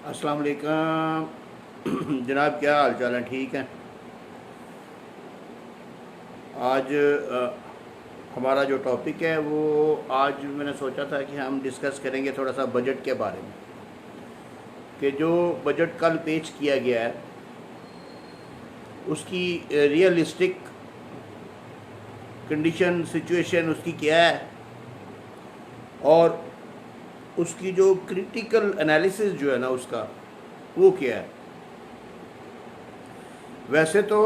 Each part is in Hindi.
अस्सलाम वालेकुम जनाब, क्या हाल चाल है? ठीक है। आज हमारा जो टॉपिक है वो आज मैंने सोचा था कि हम डिस्कस करेंगे थोड़ा सा बजट के बारे में, कि जो बजट कल पेश किया गया है उसकी रियलिस्टिक कंडीशन सिचुएशन उसकी क्या है, और उसकी जो क्रिटिकल एनालिसिस जो है ना उसका वो क्या है। वैसे तो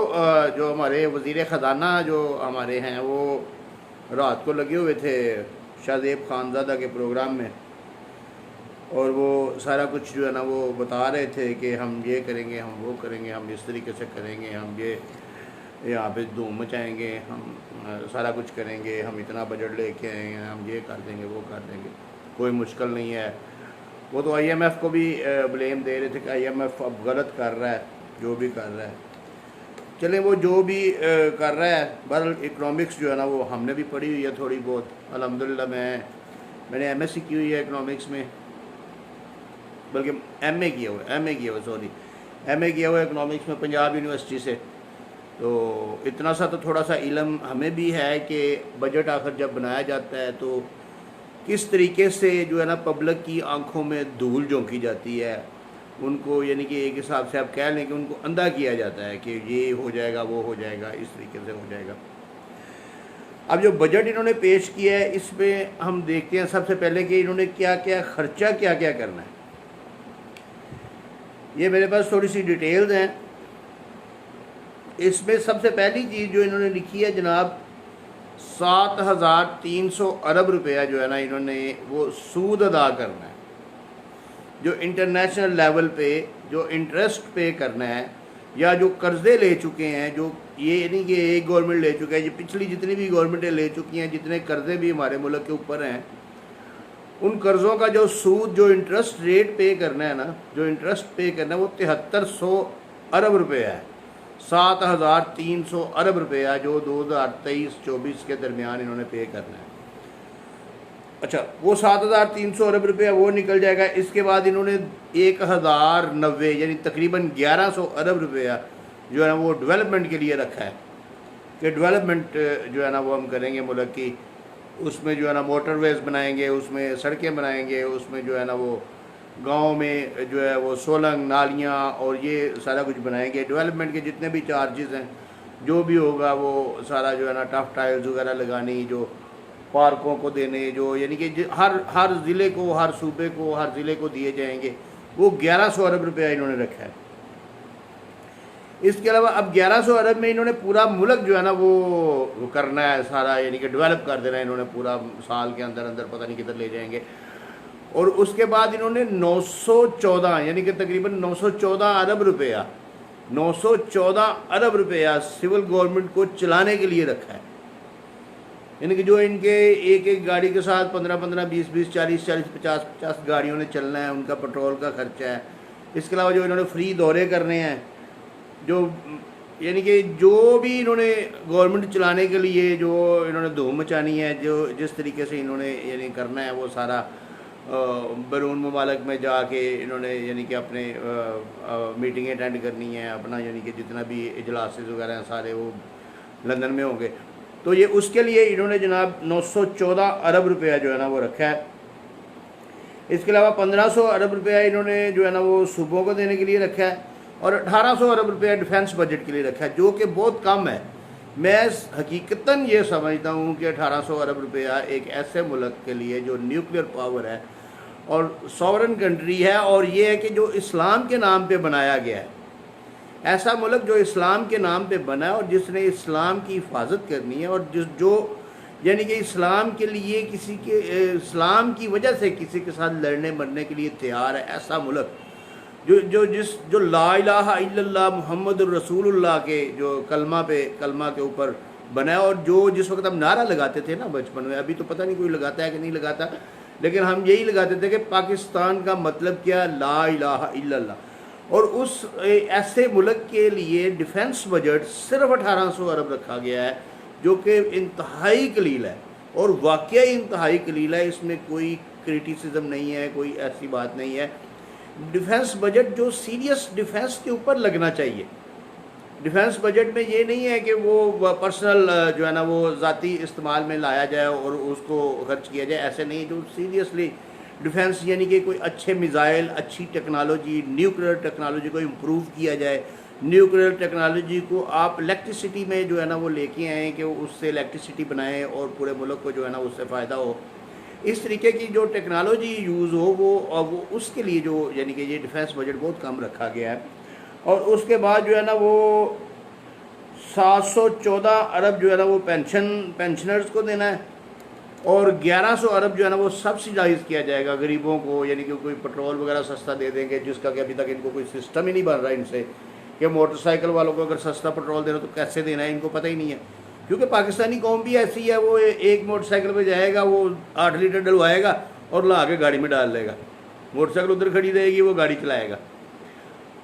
जो हमारे वज़ीर ख़जाना जो हमारे हैं वो रात को लगे हुए थे शाहज़ेब खानज़ादा के प्रोग्राम में, और वो सारा कुछ जो है ना वो बता रहे थे कि हम ये करेंगे, हम वो करेंगे, हम इस तरीके से करेंगे, हम ये यहाँ पे धूम मचाएंगे, हम सारा कुछ करेंगे, हम इतना बजट लेके आएंगे, हम ये कर देंगे, वो कर देंगे, कोई मुश्किल नहीं है। वो तो आईएमएफ को भी ब्लेम दे रहे थे कि आईएमएफ अब गलत कर रहा है जो भी कर रहा है। चलें, वो जो भी कर रहा है, बहरहाल इकनॉमिक्स जो है ना वो हमने भी पढ़ी हुई है थोड़ी बहुत। अल्हम्दुलिल्लाह मैंने एमएससी की हुई है इकनॉमिक्स में, बल्कि एमए किया हुआ है इकनॉमिक्स में पंजाब यूनिवर्सिटी से। तो इतना सा तो थोड़ा सा इल्म हमें भी है कि बजट आखिर जब बनाया जाता है तो किस तरीके से जो है ना पब्लिक की आंखों में धूल झोंकी जाती है, उनको यानी कि एक हिसाब से आप कह लें कि उनको अंधा किया जाता है कि ये हो जाएगा, वो हो जाएगा, इस तरीके से हो जाएगा। अब जो बजट इन्होंने पेश किया है इसमें हम देखते हैं सबसे पहले कि इन्होंने क्या क्या खर्चा क्या क्या करना है। ये मेरे पास थोड़ी सी डिटेल्स हैं। इसमें सबसे पहली चीज़ जो इन्होंने लिखी है जनाब, 7,300 अरब रुपया जो है ना इन्होंने वो सूद अदा करना है, जो इंटरनेशनल लेवल पे जो इंटरेस्ट पे करना है, या जो कर्ज़े ले चुके हैं, जो ये नहीं कि एक गवर्नमेंट ले चुका है, ये पिछली जितनी भी गवर्नमेंटें ले चुकी हैं, जितने कर्ज़े भी हमारे मुल्क के ऊपर हैं, उन कर्ज़ों का जो सूद जो इंटरेस्ट रेट पे करना है ना, जो इंटरेस्ट पे करना है वो 7300 अरब रुपया है। 7,300 अरब रुपया जो 2023-24 के दरमियान इन्होंने पे करना है। अच्छा, वो 7,300 अरब रुपया वो निकल जाएगा। इसके बाद इन्होंने 1,090 यानी तकरीबन 1100 अरब रुपया जो है ना वो डेवलपमेंट के लिए रखा है, कि डेवलपमेंट जो है ना वो हम करेंगे मुल्क की। उसमें जो है ना मोटरवेज़ बनाएंगे, उसमें सड़कें बनाएंगे, उसमें जो है ना वो गांव में जो है वो सोलंग नालियाँ और ये सारा कुछ बनाएंगे। डेवलपमेंट के जितने भी चार्जेस हैं जो भी होगा वो सारा जो है ना टफ टाइल्स वगैरह लगानी, जो पार्कों को देने, जो यानी कि हर ज़िले को, हर सूबे को, हर ज़िले को दिए जाएंगे, वो 1100 अरब रुपया इन्होंने रखा है। इसके अलावा अब 1100 अरब में इन्होंने पूरा मुल्क जो है ना वो करना है सारा, यानी कि डेवलप कर देना है इन्होंने पूरा, साल के अंदर अंदर पता नहीं किधर ले जाएंगे। और उसके बाद इन्होंने 914 यानी कि तकरीबन 914 अरब रुपया 914 अरब रुपया सिविल गवर्नमेंट को चलाने के लिए रखा है। यानी कि जो इनके एक एक गाड़ी के साथ 15-15, 20-20, 40-40, 50-50 गाड़ियों ने चलना है, उनका पेट्रोल का खर्चा है। इसके अलावा जो इन्होंने फ्री दौरे करने हैं, जो यानी कि जो भी इन्होंने गवर्नमेंट चलाने के लिए जो इन्होंने धूम मचानी है, जो जिस तरीके से इन्होंने यानी करना है वो सारा बैरून ममालिक में जाके इन्होंने यानी कि अपने मीटिंग अटेंड करनी है, अपना यानी कि जितना भी इजलास वगैरह हैं सारे वो लंदन में होंगे। तो ये उसके लिए इन्होंने जनाब 914 अरब रुपया जो है ना वो रखा है। इसके अलावा 1500 अरब रुपया इन्होंने जो है ना वो सूबों को देने के लिए रखा है, और 1800 अरब रुपया डिफेंस बजट के लिए रखा है, जो कि बहुत कम है। मैं हकीकतन ये समझता हूँ कि 1800 अरब रुपया एक ऐसे मुल्क के लिए जो न्यूक्लियर पावर है और सॉवरन कंट्री है, और ये है कि जो इस्लाम के नाम पे बनाया गया है, ऐसा मुल्क जो इस्लाम के नाम पे बना है और जिसने इस्लाम की हिफाजत करनी है, और जो यानी कि इस्लाम के लिए किसी के इस्लाम की वजह से किसी के साथ लड़ने मरने के लिए तैयार है, ऐसा मुल्क जो ला इलाहा इल्लल्लाह मुहम्मदुर रसूलुल्लाह के जो कलमा के ऊपर बना है, और जो जिस वक्त हम नारा लगाते थे ना बचपन में, अभी तो पता नहीं कोई लगाता है कि नहीं लगाता, लेकिन हम यही लगाते थे कि पाकिस्तान का मतलब क्या, ला इलाहा इल्लल्लाह। और उस ऐसे मुल्क के लिए डिफेंस बजट सिर्फ 1800 अरब रखा गया है, जो कि इंतहाई कलील है, और वाकई इंतहाई कलील है। इसमें कोई क्रिटिसिज्म नहीं है, कोई ऐसी बात नहीं है। डिफेंस बजट जो सीरियस डिफेंस के ऊपर लगना चाहिए। डिफेंस बजट में ये नहीं है कि वो पर्सनल जो है ना वो ज़ाती इस्तेमाल में लाया जाए और उसको खर्च किया जाए, ऐसे नहीं। जो सीरियसली डिफेंस यानी कि कोई अच्छे मिज़ाइल, अच्छी टेक्नोलॉजी, न्यूक्लियर टेक्नोलॉजी को इम्प्रूव किया जाए। न्यूक्लियर टेक्नोलॉजी को आप इलेक्ट्रिसिटी में जो है ना वो लेके आएँ कि उससे इलेक्ट्रिसिटी बनाएं और पूरे मुल्क को जो है ना उससे फ़ायदा हो। इस तरीके की जो टेक्नोलॉजी यूज़ हो वो उसके लिए जो यानी कि ये डिफेंस बजट बहुत कम रखा गया है। और उसके बाद जो है ना वो 714 अरब जो है ना वो पेंशनर्स को देना है और 1100 अरब जो है ना वो सब्सिडाइज़ किया जाएगा गरीबों को, यानी कि कोई पेट्रोल वगैरह सस्ता दे देंगे, जिसका कि अभी तक इनको कोई सिस्टम ही नहीं बन रहा इनसे कि मोटरसाइकिल वालों को अगर सस्ता पेट्रोल देना तो कैसे देना है, इनको पता ही नहीं है। क्योंकि पाकिस्तानी कौम भी ऐसी है, वो एक मोटरसाइकिल पे जाएगा, वो 8 लीटर डलवाएगा और ला के गाड़ी में डाल लेगा, मोटरसाइकिल उधर खड़ी रहेगी, वो गाड़ी चलाएगा।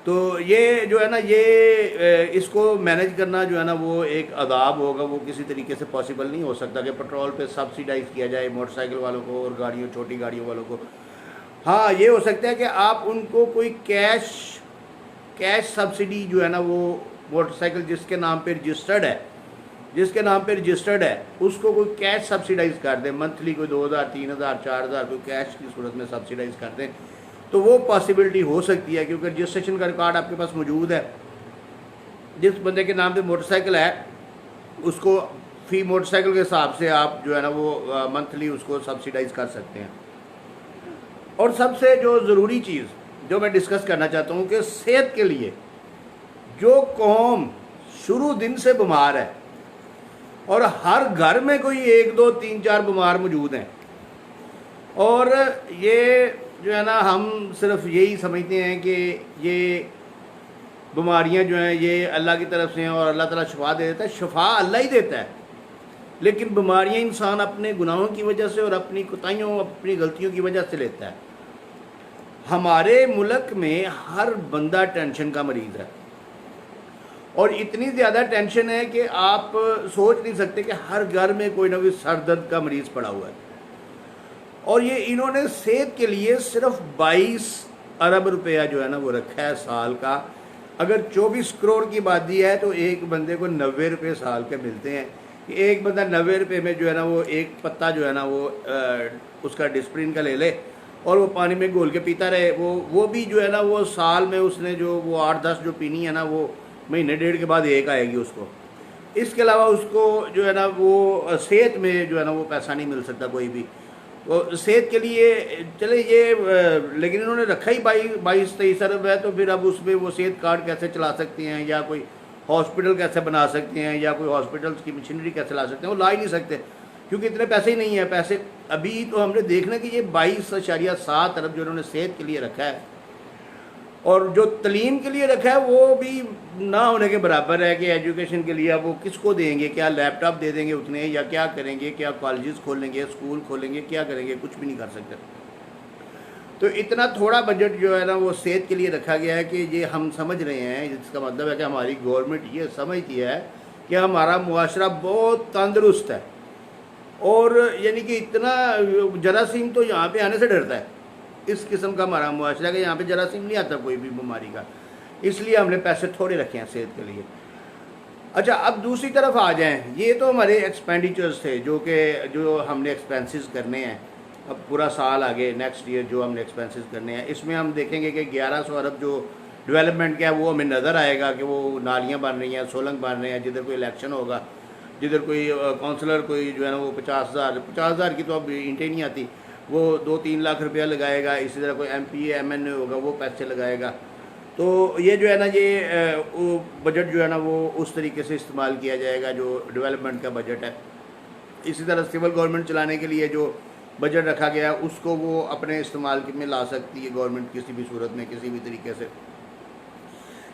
तो ये जो है ना ये इसको मैनेज करना जो है ना वो एक अदाब होगा, वो किसी तरीके से पॉसिबल नहीं हो सकता कि पेट्रोल पे सब्सिडाइज़ किया जाए मोटरसाइकिल वालों को और गाड़ियों, छोटी गाड़ियों वालों को। हाँ, ये हो सकता है कि आप उनको कोई कैश सब्सिडी जो है ना वो मोटरसाइकिल जिसके नाम पे रजिस्टर्ड है उसको कोई कैश सब्सिडाइज़ कर दें, मंथली कोई 2000, 3000, 4000 कोई कैश की सूरत में सब्सिडाइज़ कर दें, तो वो पॉसिबिलिटी हो सकती है। क्योंकि रजिस्ट्रेशन का रिकॉर्ड आपके पास मौजूद है, जिस बंदे के नाम पे मोटरसाइकिल है उसको फी मोटरसाइकिल के हिसाब से आप जो है ना वो मंथली उसको सब्सिडाइज़ कर सकते हैं। और सबसे जो ज़रूरी चीज़ जो मैं डिस्कस करना चाहता हूँ कि सेहत के लिए जो कौम शुरू दिन से बीमार है और हर घर में कोई 1, 2, 3, 4 बीमार मौजूद हैं, और ये जो है ना हम सिर्फ यही समझते हैं कि ये बीमारियां जो हैं ये अल्लाह की तरफ से हैं और अल्लाह ताला शिफा दे देता है। शिफा अल्लाह ही देता है, लेकिन बीमारियां इंसान अपने गुनाहों की वजह से और अपनी कोताहियों, अपनी गलतियों की वजह से लेता है। हमारे मुल्क में हर बंदा टेंशन का मरीज़ है और इतनी ज़्यादा टेंशन है कि आप सोच नहीं सकते कि हर घर में कोई ना कोई सर दर्द का मरीज़ पड़ा हुआ है। और ये इन्होंने सेहत के लिए सिर्फ 22 अरब रुपया जो है ना वो रखा है साल का। अगर 24 करोड़ की आबादी है तो एक बंदे को 90 रुपये साल के मिलते हैं। एक बंदा 90 रुपये में जो है ना वो एक पत्ता जो है ना वो उसका डिस्प्रिन का ले ले और वो पानी में घोल के पीता रहे, वो भी जो है ना वो साल में उसने जो वो 8-10 जो पीनी है ना वो महीने डेढ़ के बाद एक आएगी उसको। इसके अलावा उसको जो है ना वो सेहत में जो है ना वो पैसा नहीं मिल सकता कोई भी। तो सेहत के लिए चले ये लेकिन इन्होंने रखा ही 22-23 अरब है, तो फिर अब उसमें वो सेहत कार्ड कैसे चला सकते हैं या कोई हॉस्पिटल कैसे बना सकते हैं या कोई हॉस्पिटल्स की मशीनरी कैसे ला सकते हैं, वो ला ही नहीं सकते क्योंकि इतने पैसे ही नहीं है। पैसे अभी तो हमने देखना कि ये 22.7 अरब जो इन्होंने सेहत के लिए रखा है और जो तलीम के लिए रखा है वो भी ना होने के बराबर है कि एजुकेशन के लिए अब वो किसको देंगे, क्या लैपटॉप दे देंगे उतने या क्या करेंगे, क्या कॉलेजेस खोलेंगे, स्कूल खोलेंगे, क्या करेंगे, कुछ भी नहीं कर सकते। तो इतना थोड़ा बजट जो है ना वो सेहत के लिए रखा गया है कि ये हम समझ रहे हैं, जिसका मतलब है कि हमारी गवर्नमेंट ये समझती है कि हमारा मुआशरा बहुत तंदुरुस्त है और यानी कि इतना जरासीम तो यहाँ पे आने से डरता है। इस किस्म का हमारा मुआशरा है कि यहाँ पे जरासीम नहीं आता कोई भी बीमारी का, इसलिए हमने पैसे थोड़े रखे हैं सेहत के लिए। अच्छा, अब दूसरी तरफ आ जाएं, ये तो हमारे एक्सपेंडिचर्स थे जो हमने एक्सपेंसेस करने हैं। अब पूरा साल आगे नेक्स्ट ईयर जो हमने एक्सपेंसेस करने हैं, इसमें हम देखेंगे कि 1100 अरब जो डेवलपमेंट का है वो हमें नज़र आएगा कि वो नालियाँ बन रही हैं, सोलंग बन रहे हैं, जिधर कोई इलेक्शन होगा, जिधर कोई काउंसलर कोई जो है ना वो 50,000 की तो अब इंटें नहीं आती, वो 2-3 लाख रुपया लगाएगा। इसी तरह कोई MP MNA होगा वो पैसे लगाएगा। तो ये जो है ना ये बजट जो है ना वो उस तरीके से इस्तेमाल किया जाएगा जो डेवलपमेंट का बजट है। इसी तरह सिविल गवर्नमेंट चलाने के लिए जो बजट रखा गया है उसको वो अपने इस्तेमाल में ला सकती है गवर्नमेंट किसी भी सूरत में, किसी भी तरीके से।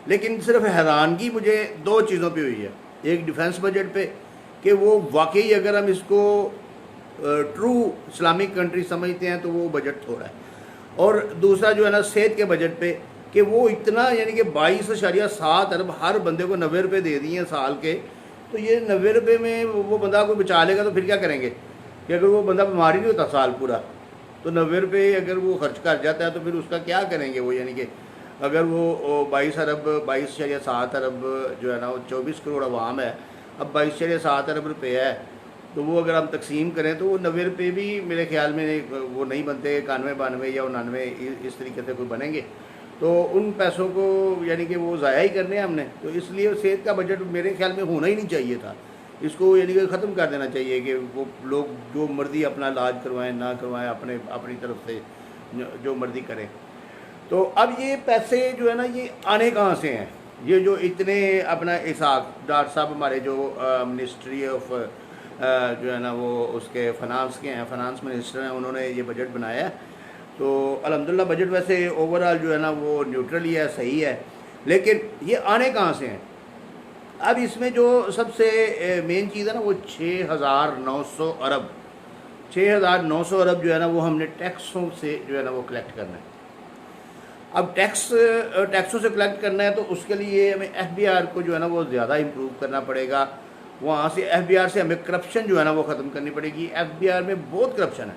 लेकिन सिर्फ हैरानगी मुझे 2 चीज़ों पे हुई है। एक डिफेंस बजट पे कि वो वाकई अगर हम इसको ट्रू इस्लामिक कंट्री समझते हैं तो वो बजट थोड़ा है, और दूसरा जो है ना सेहत के बजट पे कि वो इतना यानी कि 22.7 अरब हर बंदे को 90 रुपये दे दिए हैं साल के। तो ये 90 रुपये में वो बंदा को बचा लेगा तो फिर क्या करेंगे कि अगर वो बंदा बीमार ही नहीं होता साल पूरा, तो 90 रुपये अगर वो खर्च कर जाता है तो फिर उसका क्या करेंगे वो, यानी कि अगर वो 22.7 अरब जो है ना वो 24 करोड़ आवाम है, अब 22.7 अरब रुपये है, तो वो अगर हम तकसीम करें तो वो 90 रुपये भी मेरे ख्याल में वो नहीं बनते, 91 92 या 99 इस तरीके से कोई बनेंगे। तो उन पैसों को यानी कि वो ज़ाया ही करने हैं हमने, तो इसलिए सेहत का बजट मेरे ख्याल में होना ही नहीं चाहिए था। इसको यानी कि ख़त्म कर देना चाहिए कि वो लोग जो मर्ज़ी अपना इलाज करवाएं ना करवाएं, अपनी तरफ से जो मर्ज़ी करें। तो अब ये पैसे जो है ना ये आने कहाँ से हैं, ये जो इतने अपना इसाक डॉक्टर साहब हमारे जो मिनिस्ट्री ऑफ जो है ना वो उसके फाइनेंस के हैं, फाइनेंस मिनिस्टर हैं, उन्होंने ये बजट बनाया है। तो अल्हम्दुलिल्लाह बजट वैसे ओवरऑल जो है ना वो न्यूट्रल ही है, सही है, लेकिन ये आने कहाँ से हैं। अब इसमें जो सबसे मेन चीज़ है ना वो 6,900 अरब जो है ना वो हमने टैक्सों से जो है ना वो कलेक्ट करना है। अब टैक्सों से कलेक्ट करना है तो उसके लिए हमें एफबीआर को जो है ना वो ज़्यादा इम्प्रूव करना पड़ेगा। वहाँ से एफबीआर से हमें करप्शन जो है ना वो ख़त्म करनी पड़ेगी। एफबीआर में बहुत करप्शन है।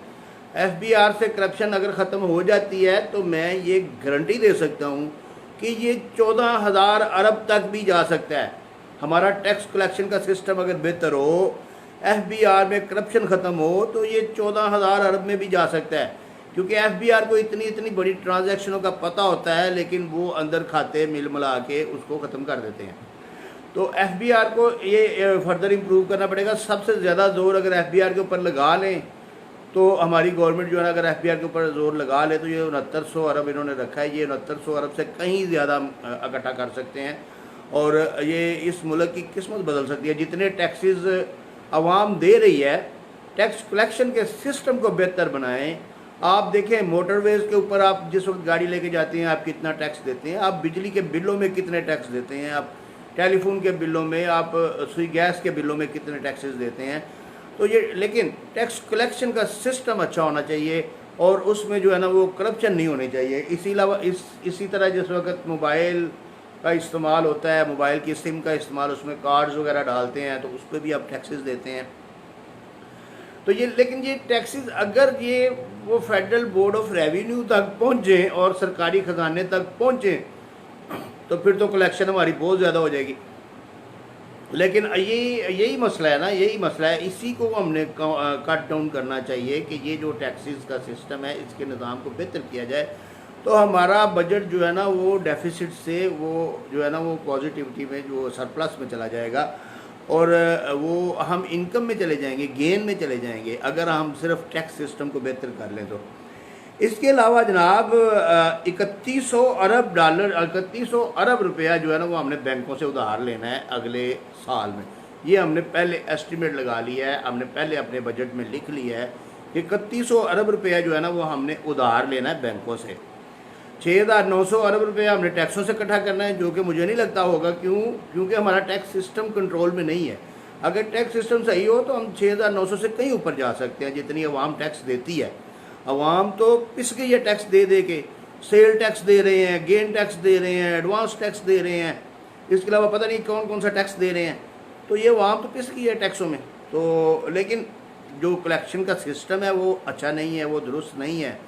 एफबीआर से करप्शन अगर ख़त्म हो जाती है तो मैं ये गारंटी दे सकता हूँ कि ये 14,000 अरब तक भी जा सकता है। हमारा टैक्स कलेक्शन का सिस्टम अगर बेहतर हो, एफबीआर में करप्शन ख़त्म हो, तो ये 14,000 अरब में भी जा सकता है। क्योंकि एफबीआर को इतनी बड़ी ट्रांजैक्शनों का पता होता है, लेकिन वो अंदर खाते मिल मिला के उसको ख़त्म कर देते हैं। तो एफबीआर को ये फर्दर इम्प्रूव करना पड़ेगा। सबसे ज़्यादा जोर अगर एफबीआर के ऊपर लगा लें तो हमारी गवर्नमेंट जो है ना अगर एफबीआर के ऊपर जोर लगा ले तो ये 6900 अरब इन्होंने रखा है, ये 6900 अरब से कहीं ज़्यादा इकट्ठा कर सकते हैं और ये इस मुल्क की किस्मत बदल सकती है। जितने टैक्सेस आवाम दे रही है, टैक्स कलेक्शन के सिस्टम को बेहतर बनाएं। आप देखें मोटरवेज़ के ऊपर आप जिस वक्त गाड़ी लेके जाते हैं आप कितना टैक्स देते हैं, आप बिजली के बिलों में कितने टैक्स देते हैं, आप टेलीफोन के बिलों में, आप सुई गैस के बिलों में कितने टैक्सेस देते हैं। तो ये लेकिन टैक्स कलेक्शन का सिस्टम अच्छा होना चाहिए और उसमें जो है ना वो करप्शन नहीं होनी चाहिए। इसी तरह जिस वक्त मोबाइल का इस्तेमाल होता है, मोबाइल की सिम का इस्तेमाल, उसमें कार्ड्स वगैरह डालते हैं तो उस पर भी आप टैक्सेस देते हैं। तो ये लेकिन ये टैक्सेस अगर ये वो फेडरल बोर्ड ऑफ रेवेन्यू तक पहुँचें और सरकारी ख़जाने तक पहुँचें तो फिर तो कलेक्शन हमारी बहुत ज़्यादा हो जाएगी। लेकिन यही मसला है ना, यही मसला है। इसी को हमने कट डाउन करना चाहिए कि ये जो टैक्सेस का सिस्टम है इसके निज़ाम को बेहतर किया जाए तो हमारा बजट जो है ना वो डेफिसिट से वो जो है ना वो पॉजिटिविटी में जो सरप्लस में चला जाएगा और वो हम इनकम में चले जाएंगे, गेन में चले जाएंगे अगर हम सिर्फ टैक्स सिस्टम को बेहतर कर लें तो। इसके अलावा जनाब 3100 अरब रुपया जो है ना वो हमने बैंकों से उधार लेना है अगले साल में। ये हमने पहले एस्टिमेट लगा लिया है, हमने पहले अपने बजट में लिख लिया है कि 3100 अरब रुपया जो है ना वो हमने उधार लेना है बैंकों से। 6,900 अरब रुपया हमने टैक्सों से इकट्ठा करना है, जो कि मुझे नहीं लगता होगा। क्योंकि हमारा टैक्स सिस्टम कंट्रोल में नहीं है। अगर टैक्स सिस्टम सही हो तो हम 6,900 से कहीं ऊपर जा सकते हैं जितनी अवाम टैक्स देती है। अवाम तो पिस गई है टैक्स दे दे के, सेल टैक्स दे रहे हैं, गेन टैक्स दे रहे हैं, एडवांस टैक्स दे रहे हैं, इसके अलावा पता नहीं कौन कौन सा टैक्स दे रहे हैं। तो ये अवाम तो पिस गई है टैक्सों में। तो लेकिन जो कलेक्शन का सिस्टम है वो अच्छा नहीं है, वो दुरुस्त नहीं है।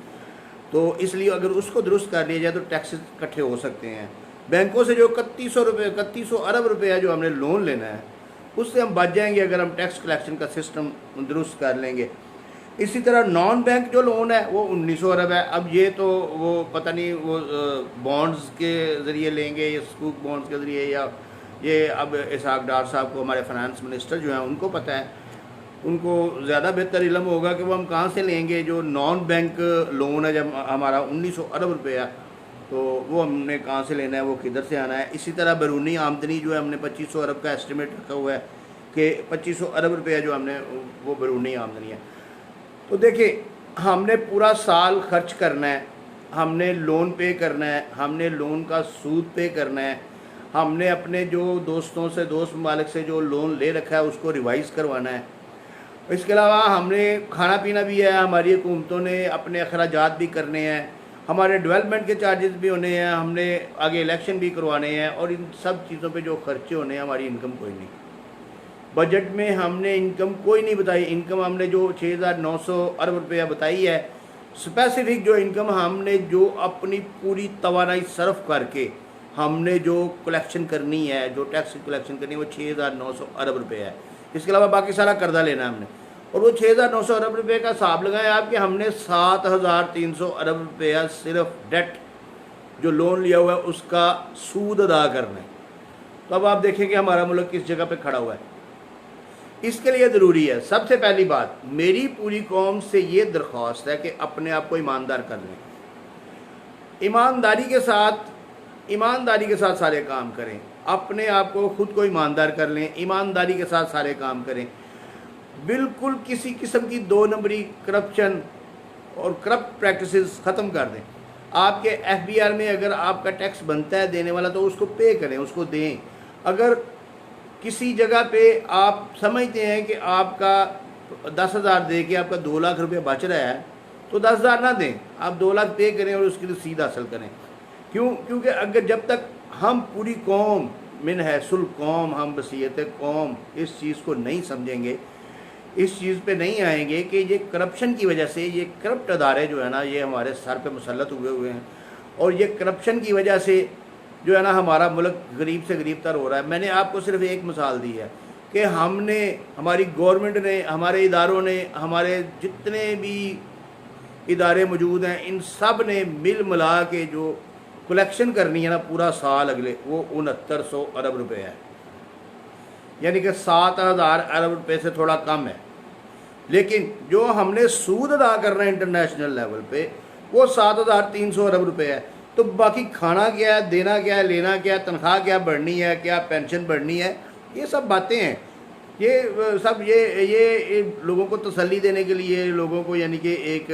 तो इसलिए अगर उसको दुरुस्त कर लिया जाए तो टैक्सेस इकट्ठे हो सकते हैं। बैंकों से जो 3100 अरब रुपया जो हमने लोन लेना है उससे हम बच जाएंगे अगर हम टैक्स कलेक्शन का सिस्टम दुरुस्त कर लेंगे। इसी तरह नॉन बैंक जो लोन है वो 1900 अरब है। अब ये तो वो पता नहीं वो बॉन्ड्स के ज़रिए लेंगे या स्कूक बॉन्ड्स के ज़रिए, या ये अब इसाक डार साहब को हमारे फाइनेंस मिनिस्टर जो हैं उनको पता है, उनको ज़्यादा बेहतर इल्म होगा कि वो हम कहाँ से लेंगे। जो नॉन बैंक लोन है जब हमारा 1900 अरब रुपया, तो वो हमने कहाँ से लेना है, वो किधर से आना है। इसी तरह बैरूनी आमदनी जो है हमने 2500 अरब का एस्टिमेट रखा हुआ है कि 2500 अरब रुपया जो हमने वो बैरूनी आमदनी है। तो देखिए हमने पूरा साल खर्च करना है, हमने लोन पे करना है, हमने लोन का सूद पे करना है, हमने अपने जो दोस्त ममालिक से जो लोन ले रखा है उसको रिवाइज़ करवाना है। इसके अलावा हमने खाना पीना भी है, हमारी हुकूमतों ने अपने अखराजात भी करने हैं, हमारे डेवलपमेंट के चार्जेस भी होने हैं, हमने आगे इलेक्शन भी करवाने हैं और इन सब चीज़ों पे जो खर्चे होने हैं हमारी इनकम कोई नहीं। बजट में हमने इनकम कोई नहीं बताई। इनकम हमने जो 6,900 अरब रुपया बताई है, स्पेसिफिक जो इनकम हमने जो अपनी पूरी तवानाई सर्फ करके हमने जो कलेक्शन करनी है, जो टैक्स की कलेक्शन करनी है, वो 6,900 अरब रुपए है। इसके अलावा बाकी सारा कर्जा लेना है हमने, और वो 6,900 अरब रुपए का हिसाब लगाएं आप कि हमने 7,300 अरब रुपया सिर्फ डेट जो लोन लिया हुआ है उसका सूद अदा करना है। तो अब आप देखें कि हमारा मुल्क किस जगह पे खड़ा हुआ है। इसके लिए ज़रूरी है, सबसे पहली बात मेरी पूरी कौम से ये दरख्वास्त है कि अपने आप को ईमानदार कर लें, ईमानदारी के साथ सारे काम करें, अपने आप को खुद को ईमानदार कर लें, ईमानदारी के साथ सारे काम करें। बिल्कुल किसी किस्म की 2 नंबरी करप्शन और करप्ट प्रैक्टिसेस ख़त्म कर दें। आपके एफबीआर में अगर आपका टैक्स बनता है देने वाला तो उसको पे करें, उसको दें। अगर किसी जगह पे आप समझते हैं कि आपका 10,000 दे के आपका 2 लाख रुपये बच रहा है तो 10,000 ना दें, आप 2 लाख पे करें और उसकी रसीद हासिल करें। क्योंकि अगर जब तक हम पूरी कौम मिन हैसुल कौम, हम बसीयत कौम इस चीज़ को नहीं समझेंगे, इस चीज़ पे नहीं आएंगे कि ये करप्शन की वजह से, ये करप्ट अदारे जो है ना ये हमारे सर पे मुसल्लत हुए हैं, और ये करप्शन की वजह से जो है ना हमारा मुल्क गरीब से गरीब तर हो रहा है। मैंने आपको सिर्फ एक मिसाल दी है कि हमने, हमारी गवर्नमेंट ने, हमारे इदारों ने, हमारे जितने भी इदारे मौजूद हैं इन सब ने मिल मिला के जो कलेक्शन करनी है ना पूरा साल अगले, वो 6900 अरब रुपये है, यानी कि 7,000 अरब रुपये से थोड़ा कम है। लेकिन जो हमने सूद अदा करना है इंटरनेशनल लेवल पे वो 7,300 अरब रुपये है। तो बाकी खाना क्या है, देना क्या है, लेना क्या है, तनख्वाह क्या बढ़नी है, क्या पेंशन बढ़नी है, ये सब बातें हैं। ये सब ये लोगों को तसल्ली देने के लिए, लोगों को यानी कि एक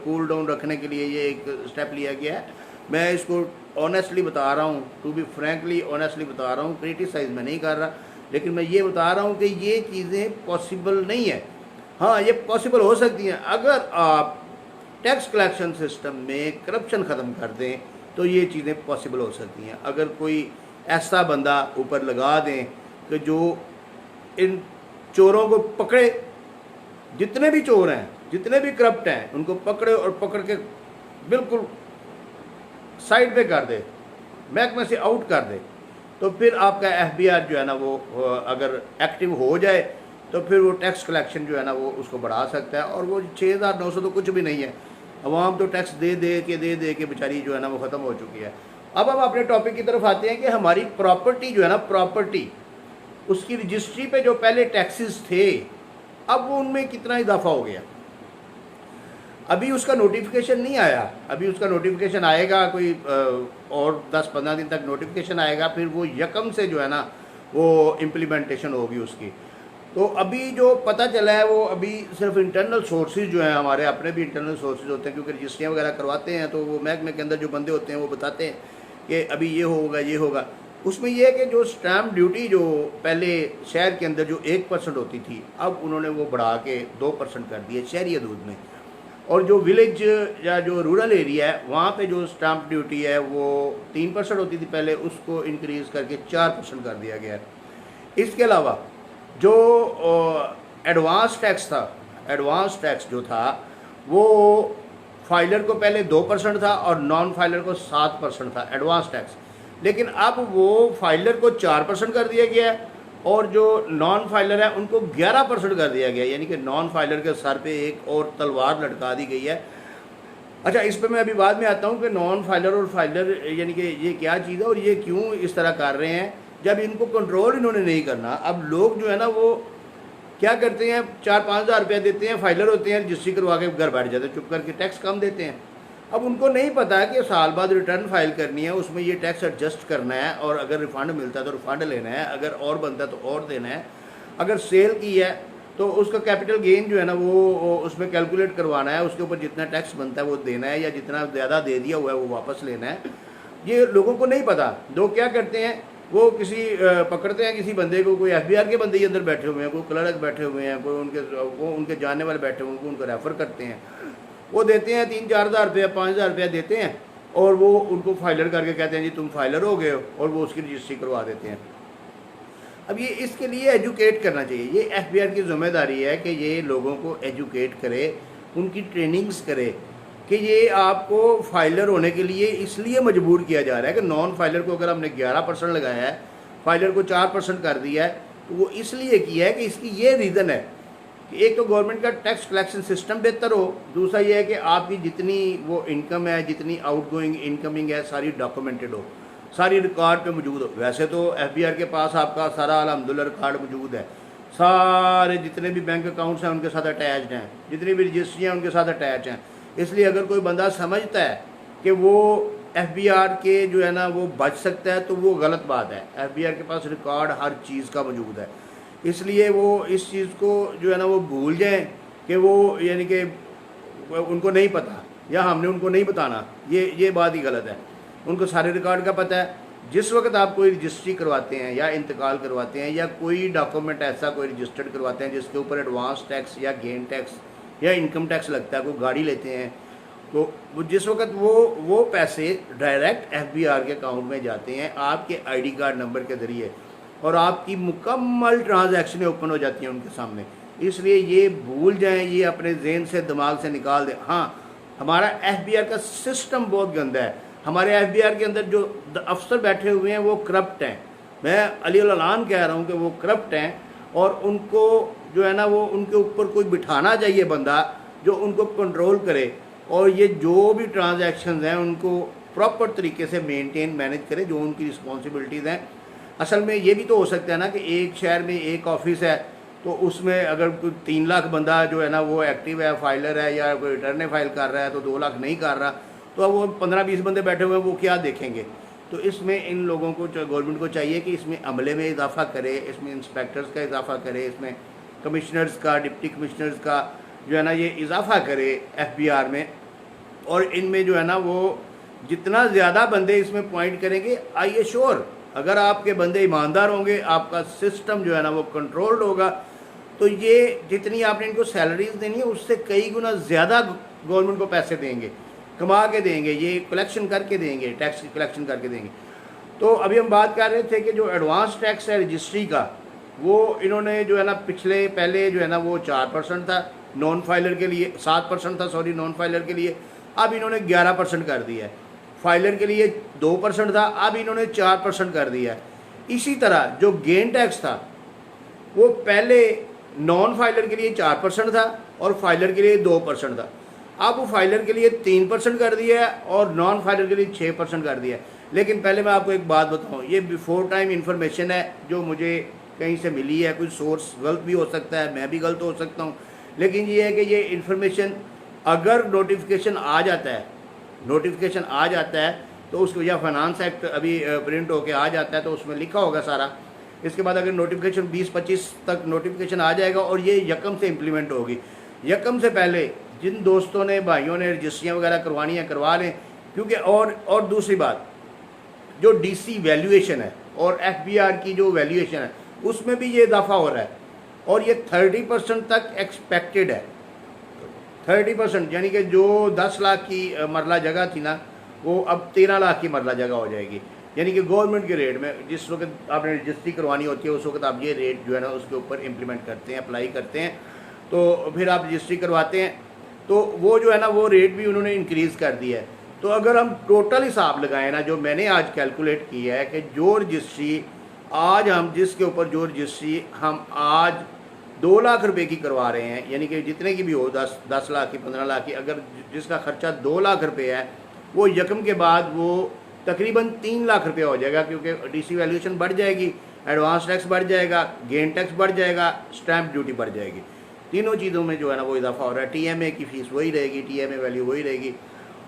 कूल डाउन रखने के लिए ये एक स्टेप लिया गया है। मैं इसको ऑनेस्टली बता रहा हूँ, टू बी फ्रैंकली ऑनेस्टली बता रहा हूँ, क्रिटिसाइज मैं नहीं कर रहा, लेकिन मैं ये बता रहा हूँ कि ये चीज़ें पॉसिबल नहीं है। हाँ, ये पॉसिबल हो सकती हैं अगर आप टैक्स कलेक्शन सिस्टम में करप्शन ख़त्म कर दें, तो ये चीज़ें पॉसिबल हो सकती हैं। अगर कोई ऐसा बंदा ऊपर लगा दें कि जो इन चोरों को पकड़े, जितने भी चोर हैं, जितने भी करप्ट हैं, उनको पकड़े और पकड़ के बिल्कुल साइड पे कर दे, महकमे से आउट कर दे, तो फिर आपका एफबीआर जो है ना वो अगर एक्टिव हो जाए तो फिर वो टैक्स कलेक्शन जो है ना वो उसको बढ़ा सकता है। और वो 6,900 तो कुछ भी नहीं है, अवाम तो टैक्स दे दे के बेचारी जो है ना वो ख़त्म हो चुकी है। अब हम अपने टॉपिक की तरफ आते हैं कि हमारी प्रॉपर्टी जो है ना, प्रॉपर्टी उसकी रजिस्ट्री पे जो पहले टैक्सेस थे अब वो उनमें कितना इजाफा हो गया। अभी उसका नोटिफिकेशन नहीं आया, अभी उसका नोटिफिकेशन आएगा, कोई और 10-15 दिन तक नोटिफिकेशन आएगा, फिर वो यकम से जो है ना वो इम्प्लीमेंटेशन होगी उसकी। तो अभी जो पता चला है वो अभी सिर्फ इंटरनल सोर्सेज जो हैं, हमारे अपने भी इंटरनल सोर्सेज होते हैं, क्योंकि रजिस्ट्रियाँ वगैरह करवाते हैं तो वो महकमे के अंदर जो बंदे होते हैं वो बताते हैं कि अभी ये होगा ये होगा। उसमें यह है कि जो स्टैम्प ड्यूटी जो पहले शहर के अंदर जो 1% होती थी, अब उन्होंने वो बढ़ा के 2% कर दी है शहरी हदूद में। और जो विलेज या जो रूरल एरिया है वहाँ पे जो स्टैम्प ड्यूटी है वो 3% होती थी पहले, उसको इंक्रीज़ करके 4% कर दिया गया है। इसके अलावा जो एडवांस टैक्स था, एडवांस टैक्स जो था वो फाइलर को पहले 2% था और नॉन फाइलर को 7% था एडवांस टैक्स, लेकिन अब वो फाइलर को 4% कर दिया गया है और जो नॉन फाइलर है उनको 11% कर दिया गया, यानी कि नॉन फाइलर के सर पे एक और तलवार लटका दी गई है। अच्छा, इस पर मैं अभी बाद में आता हूँ कि नॉन फाइलर और फाइलर यानी कि ये क्या चीज़ है और ये क्यों इस तरह कर रहे हैं, जब इनको कंट्रोल इन्होंने नहीं करना। अब लोग जो है ना वो क्या करते हैं, 4-5 हज़ार रुपया देते हैं, फाइलर होते हैं, रजिस्ट्री करवा के घर बैठ जाते हैं चुप करके, टैक्स कम देते हैं। अब उनको नहीं पता कि साल बाद रिटर्न फाइल करनी है, उसमें ये टैक्स एडजस्ट करना है, और अगर रिफ़ंड मिलता है तो रिफ़ंड लेना है, अगर और बनता है तो और देना है, अगर सेल की है तो उसका कैपिटल गेन जो है ना वो उसमें कैलकुलेट करवाना है, उसके ऊपर जितना टैक्स बनता है वो देना है, या जितना ज़्यादा दे दिया हुआ है वो वापस लेना है। ये लोगों को नहीं पता। लोग क्या करते हैं, वो किसी पकड़ते हैं किसी बंदे को, कोई एफबीआर के बंदे ही अंदर बैठे हुए हैं, कोई क्लर्क बैठे हुए हैं, कोई उनके जानने वाले बैठे हुए हैं, उनको रेफ़र करते हैं, वो देते हैं 3-4 हज़ार रुपया, 5 हज़ार रुपया देते हैं और वो उनको फाइलर करके कहते हैं जी तुम फाइलर हो गए हो, और वो उसकी रजिस्ट्री करवा देते हैं। अब ये इसके लिए एजुकेट करना चाहिए, ये एफबीआर की जिम्मेदारी है कि ये लोगों को एजुकेट करे, उनकी ट्रेनिंग्स करे, कि ये आपको फाइलर होने के लिए इसलिए मजबूर किया जा रहा है कि नॉन फाइलर को अगर हमने 11% लगाया है, फाइलर को 4% कर दिया है, तो वो इसलिए किया है कि इसकी ये रीज़न है कि एक तो गवर्नमेंट का टैक्स कलेक्शन सिस्टम बेहतर हो, दूसरा ये है कि आपकी जितनी वो इनकम है, जितनी आउट गोइंग इनकमिंग है, सारी डॉक्यूमेंटेड हो, सारी रिकॉर्ड पे मौजूद हो। वैसे तो एफबीआर के पास आपका सारा अल्हम्दुलिल्लाह रिकॉर्ड मौजूद है, सारे जितने भी बैंक अकाउंट्स हैं उनके साथ अटैच्ड हैं, जितनी भी रजिस्ट्री हैं उनके साथ अटैच हैं। इसलिए अगर कोई बंदा समझता है कि वो एफबीआर के जो है ना वो बच सकता है तो वो गलत बात है। एफबीआर के पास रिकॉर्ड हर चीज़ का मौजूद है, इसलिए वो इस चीज़ को जो है ना वो भूल जाएं कि वो यानी कि उनको नहीं पता या हमने उनको नहीं बताना, ये बात ही गलत है। उनको सारे रिकॉर्ड का पता है। जिस वक्त आप कोई रजिस्ट्री करवाते हैं या इंतकाल करवाते हैं या कोई डॉक्यूमेंट ऐसा कोई रजिस्टर्ड करवाते हैं जिसके ऊपर एडवांस टैक्स या गेन टैक्स या इनकम टैक्स लगता है, कोई गाड़ी लेते हैं, तो वो जिस वक्त वो पैसे डायरेक्ट एफबीआर के अकाउंट में जाते हैं आपके आईडी कार्ड नंबर के ज़रिए, और आपकी मुकम्मल ट्रांजैक्शनें ओपन हो जाती हैं उनके सामने। इसलिए ये भूल जाएं, ये अपने जहन से दिमाग से निकाल दें। हाँ, हमारा एफबीआर का सिस्टम बहुत गंदा है। हमारे एफबीआर के अंदर जो अफसर बैठे हुए हैं वो करप्ट हैं। मैं अली अलान कह रहा हूँ कि वो करप्ट हैं, और उनको जो है ना वो उनके ऊपर कोई बिठाना चाहिए बंदा जो उनको कंट्रोल करे, और ये जो भी ट्रांजैक्शंस हैं उनको प्रॉपर तरीके से मेंटेन मैनेज करे, जो उनकी रिस्पॉन्सिबिलिटीज़ हैं। असल में ये भी तो हो सकता है ना कि एक शहर में एक ऑफिस है, तो उसमें अगर कोई 3 लाख बंदा जो है ना वो एक्टिव है, फाइलर है, या कोई रिटर्न फाइल कर रहा है, तो 2 लाख नहीं कर रहा, तो अब वो 15-20 बंदे बैठे हुए हैं, वो क्या देखेंगे। तो इसमें इन लोगों को, गवर्नमेंट को चाहिए कि इसमें अमले में इजाफा करे, इसमें इंस्पेक्टर्स का इजाफा करे, इसमें कमिश्नर्स का, डिप्टी कमिश्नर्स का जो है ना ये इजाफा करे एफबीआर में, और इनमें जो है ना वो जितना ज़्यादा बंदे इसमें पॉइंट करेंगे, आइए श्योर अगर आपके बंदे ईमानदार होंगे, आपका सिस्टम जो है ना वो कंट्रोल्ड होगा, तो ये जितनी आपने इनको सैलरीज देनी है उससे कई गुना ज़्यादा गवर्नमेंट को पैसे देंगे, कमा के देंगे, ये कलेक्शन करके देंगे, टैक्स की कलेक्शन करके देंगे। तो अभी हम बात कर रहे थे कि जो एडवांस टैक्स है रजिस्ट्री का, वो इन्होंने जो है ना पहले जो है ना वो 4% था नॉन फाइलर के लिए, 7% था सॉरी नॉन फाइलर के लिए, अब इन्होंने 11% कर दिया है। फाइलर के लिए 2% था, अब इन्होंने 4% कर दिया है। इसी तरह जो गेन टैक्स था वो पहले नॉन फाइलर के लिए 4% था और फाइलर के लिए 2% था, अब वो फाइलर के लिए 3% कर दिया है और नॉन फाइलर के लिए 6% कर दिया है। लेकिन पहले मैं आपको एक बात बताऊं, ये बिफोर टाइम इन्फॉर्मेशन है जो मुझे कहीं से मिली है, कोई सोर्स गलत भी हो सकता है, मैं भी गलत हो सकता हूं, लेकिन ये है कि ये इन्फॉर्मेशन अगर नोटिफिकेशन आ जाता है तो उसको, या फाइनेंस एक्ट अभी प्रिंट होके आ जाता है तो उसमें लिखा होगा सारा। इसके बाद अगर नोटिफिकेशन 20-25 तक नोटिफिकेशन आ जाएगा और ये यकम से इम्प्लीमेंट होगी। यकम से पहले जिन दोस्तों ने, भाइयों ने रजिस्ट्रियाँ वगैरह करवानी है करवा लें, क्योंकि और दूसरी बात, जो डीसी वैल्यूएशन है और एफबीआर की जो वैल्यूएशन है उसमें भी ये इजाफा हो रहा है, और ये 30% तक एक्सपेक्टेड है। 30% यानी कि जो 10 लाख की मरला जगह थी ना, वो अब 13 लाख की मरला जगह हो जाएगी। यानी कि गवर्नमेंट के रेट में जिस वक्त आपने रजिस्ट्री करवानी होती है उस वक्त आप ये रेट जो है ना उसके ऊपर इम्प्लीमेंट करते हैं, अप्लाई करते हैं, तो फिर आप रजिस्ट्री करवाते हैं, तो वो जो है ना वो रेट भी उन्होंने इंक्रीज़ कर दिया है। तो अगर हम टोटल हिसाब लगाएं ना, जो मैंने आज कैलकुलेट किया है कि जो रजिस्ट्री आज हम जिसके ऊपर जो रजिस्ट्री हम आज 2 लाख रुपए की करवा रहे हैं, यानी कि जितने की भी हो, 10 लाख की, 15 लाख की, अगर जिसका खर्चा 2 लाख रुपए है, वो यकम के बाद वो तकरीबन 3 लाख रुपये हो जाएगा, क्योंकि डीसी वैल्यूएशन बढ़ जाएगी, एडवांस टैक्स बढ़ जाएगा, गेन टैक्स बढ़ जाएगा, स्टैंप ड्यूटी बढ़ जाएगी। तीनों चीज़ों में जो है ना वो इजाफा हो रहा है। टीएमए की फ़ीस वही रहेगी, टीएमए वैल्यू वही रहेगी,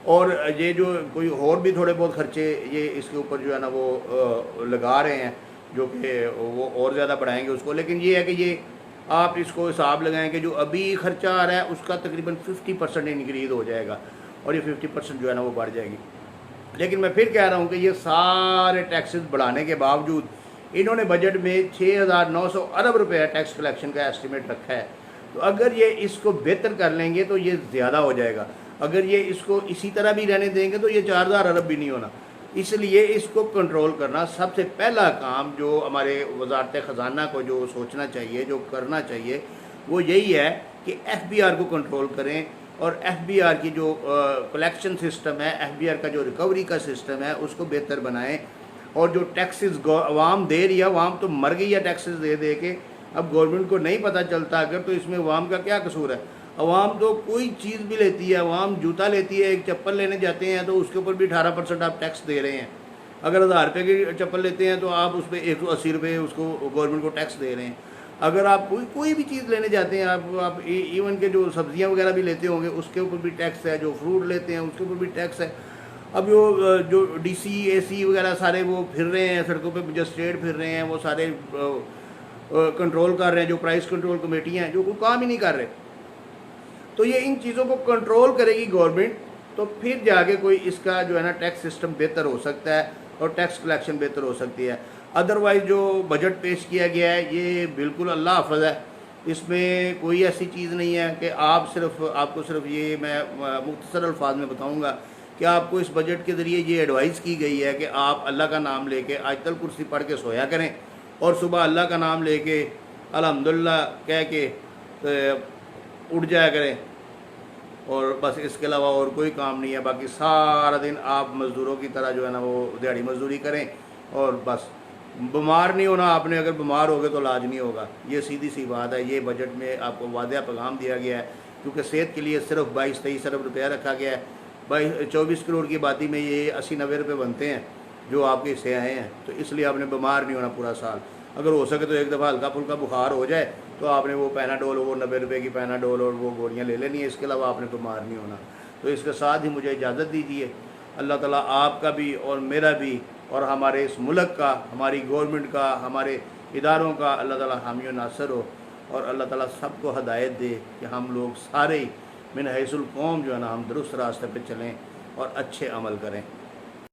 और ये जो कोई और भी थोड़े बहुत खर्चे ये इसके ऊपर जो है ना वो लगा रहे हैं, जो कि वो और ज़्यादा बढ़ाएंगे उसको। लेकिन ये है कि ये आप इसको हिसाब लगाएं कि जो अभी खर्चा आ रहा है उसका तकरीबन 50% इंक्रीज़ हो जाएगा, और ये 50% जो है ना वो बढ़ जाएगी। लेकिन मैं फिर कह रहा हूँ कि ये सारे टैक्सेस बढ़ाने के बावजूद इन्होंने बजट में 6,900 अरब रुपये टैक्स कलेक्शन का एस्टिमेट रखा है। तो अगर ये इसको बेहतर कर लेंगे तो ये ज़्यादा हो जाएगा, अगर ये इसको इसी तरह भी रहने देंगे तो ये 4,000 अरब भी नहीं होना। इसलिए इसको कंट्रोल करना सबसे पहला काम जो हमारे वजारत ख़जाना को जो सोचना चाहिए, जो करना चाहिए, वो यही है कि एफबीआर को कंट्रोल करें। और एफबीआर की जो कलेक्शन सिस्टम है, एफबीआर का जो रिकवरी का सिस्टम है उसको बेहतर बनाएं। और जो टैक्सेस अवाम दे रही है, अवाम तो मर गई है टैक्सेस दे दे के। अब गवर्नमेंट को नहीं पता चलता अगर, तो इसमें अवाम का क्या कसूर है। अवाम तो कोई चीज़ भी लेती है, अवाम जूता लेती है, एक चप्पल लेने जाते हैं तो उसके ऊपर भी 18% आप टैक्स दे रहे हैं। अगर 1000 रुपये की चप्पल लेते हैं तो आप उस पर 180 रुपये उसको गवर्नमेंट को टैक्स दे रहे हैं। अगर आप कोई भी चीज़ लेने जाते हैं, आप इवन के जो सब्जियां वगैरह भी लेते होंगे उसके ऊपर भी टैक्स है, जो फ्रूट लेते हैं उसके ऊपर भी टैक्स है। अब जो डीसी एसी वगैरह सारे वो फिर रहे हैं सड़कों पे, मजिस्ट्रेट फिर रहे हैं, वो सारे कंट्रोल कर रहे हैं, जो प्राइस कंट्रोल कमेटियाँ हैं जो कोई काम ही नहीं कर रहे। तो ये इन चीज़ों को कंट्रोल करेगी गवर्नमेंट, तो फिर जाके कोई इसका जो है ना टैक्स सिस्टम बेहतर हो सकता है और टैक्स कलेक्शन बेहतर हो सकती है। अदरवाइज़ जो बजट पेश किया गया है ये बिल्कुल अल्लाह हाफ़िज़ है, इसमें कोई ऐसी चीज़ नहीं है कि आपको सिर्फ ये मैं मुख्तसर अल्फाज में बताऊंगा कि आपको इस बजट के ज़रिए ये एडवाइस की गई है कि आप अल्लाह का नाम लेके आयतल कुर्सी पढ़ के सोया करें और सुबह अल्लाह का नाम लेके अल्हम्दुलिल्लाह कह के उठ जाया करें, और बस इसके अलावा और कोई काम नहीं है। बाकी सारा दिन आप मज़दूरों की तरह जो है ना वो दिहाड़ी मजदूरी करें और बस बीमार नहीं होना आपने, अगर बीमार हो गए तो इलाज नहीं होगा। ये सीधी सी बात है। ये बजट में आपको वादा पैगाम दिया गया है, क्योंकि सेहत के लिए सिर्फ 22-23 अरब रुपया रखा गया है। 24 करोड़ की आबादी में ये 80-90 रुपये बनते हैं जो आपके हिस्से आए हैं, तो इसलिए आपने बीमार नहीं होना पूरा साल। अगर हो सके तो एक दफ़ा हल्का फुल्का बुखार हो जाए तो आपने वो पैनाडोल, वो 90 रुपये की पैनाडोल और वो गोलियाँ ले लेनी है, इसके अलावा आपने बीमार नहीं होना। तो इसके साथ ही मुझे इजाज़त दीजिए। अल्लाह ताला आपका भी और मेरा भी और हमारे इस मुल्क का, हमारी गवर्नमेंट का, हमारे इदारों का अल्लाह ताला हामी व नासर हो, और अल्लाह ताला सबको हदायत दे कि हम लोग सारे मिन हैसुल कौम जो है ना हम दुरुस्त रास्ते पे चलें और अच्छे अमल करें।